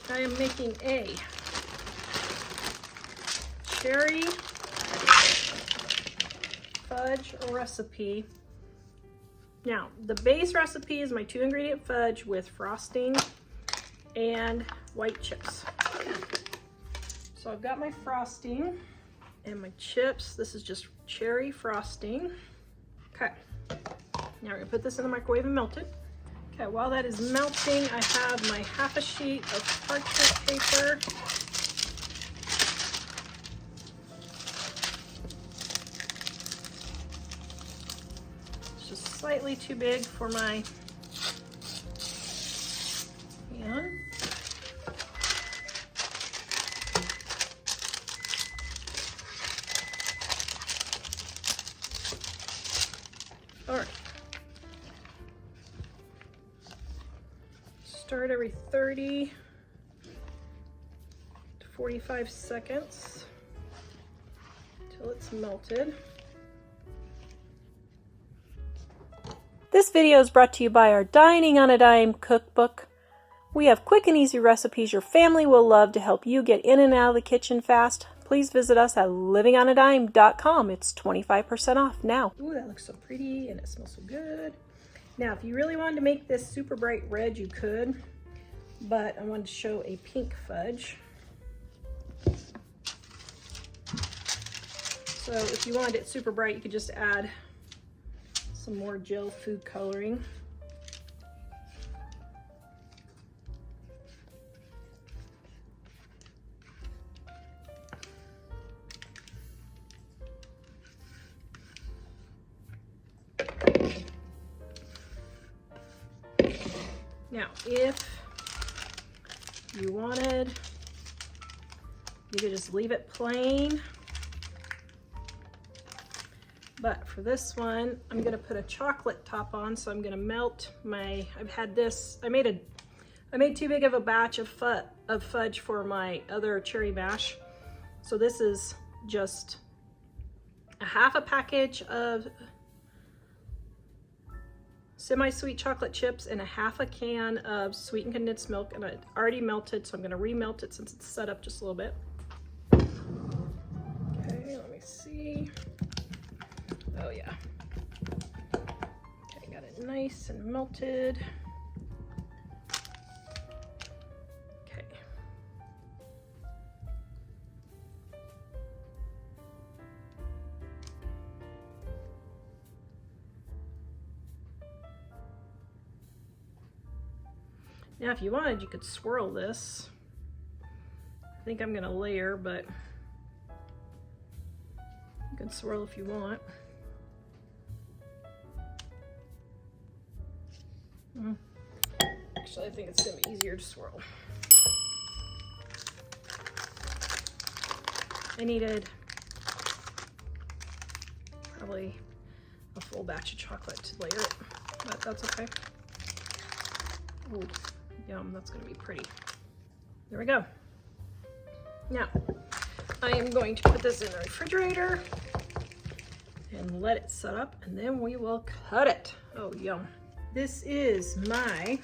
I am making a cherry fudge recipe. Now, the base recipe is my 2-ingredient fudge with frosting and white chips. So I've got my frosting and my chips. This is just cherry frosting. Okay, now we're gonna put this in the microwave and melt it. Okay, while that is melting, I have my half a sheet of parchment paper. It's just slightly too big for my pan. All right. Start every 30 to 45 seconds until it's melted. This video is brought to you by our Dining on a Dime cookbook. We have quick and easy recipes your family will love to help you get in and out of the kitchen fast. Please visit us at livingonadime.com. It's 25% off now. Ooh, that looks so pretty and it smells so good. Now, if you really wanted to make this super bright red, you could, but I wanted to show a pink fudge. So if you wanted it super bright, you could just add some more gel food coloring. Now, if you wanted, you could just leave it plain. But for this one, I'm gonna put a chocolate top on, so I'm gonna melt my, I've had this, I made too big of a batch of fudge for my other cherry mash. So this is just a half a package of semi-sweet chocolate chips and a half a can of sweetened condensed milk, and it already melted, so I'm gonna remelt it since it's set up just a little bit. Okay, let me see. Oh yeah. Okay, got it nice and melted. Okay. Now, if you wanted, you could swirl this. I think I'm gonna layer, but you can swirl if you want. Actually, I think it's gonna be easier to swirl. I needed probably a full batch of chocolate to layer it, but that's okay. Ooh. Yum, that's gonna be pretty. There we go. Now, I am going to put this in the refrigerator and let it set up, and then we will cut it. Oh, yum. This is my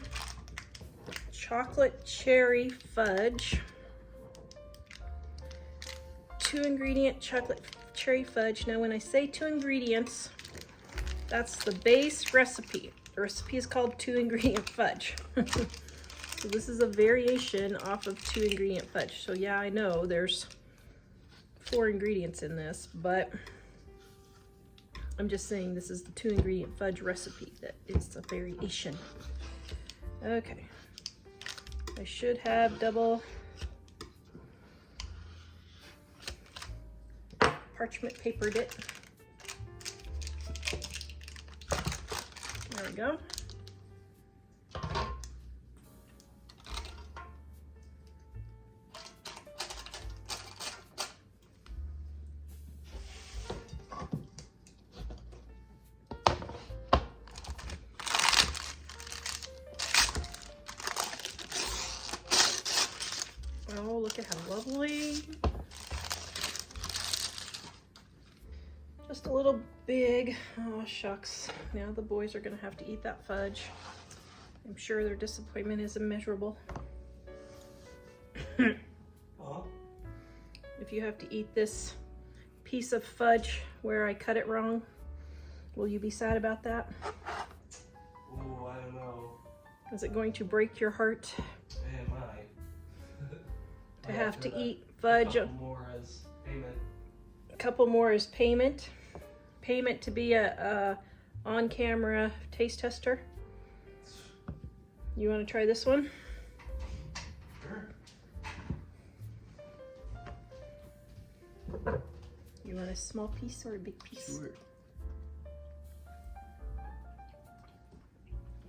chocolate cherry fudge. 2-ingredient chocolate cherry fudge. Now, when I say 2 ingredients, that's the base recipe. The recipe is called 2-ingredient fudge. So this is a variation off of 2-ingredient fudge. So yeah, I know there's 4 ingredients in this, but I'm just saying this is the 2-ingredient fudge recipe. That it's a variation. Okay. I should have double parchment papered it. There we go. Oh, look at how lovely. Just a little big. Oh, shucks. Now the boys are gonna have to eat that fudge. I'm sure their disappointment is immeasurable. If you have to eat this piece of fudge where I cut it wrong, will you be sad about that? Oh, I don't know. Is it going to break your heart It might. to have to eat fudge? A couple more as payment. A couple more as payment. Payment to be a on-camera taste tester. You want to try this one? Sure. You want a small piece or a big piece? Sure.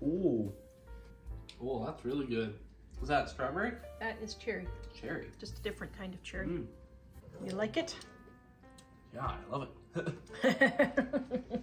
Ooh. Oh, that's really good. Was that strawberry? That is cherry. Cherry. Just a different kind of cherry. Mm. You like it? Yeah, I love it.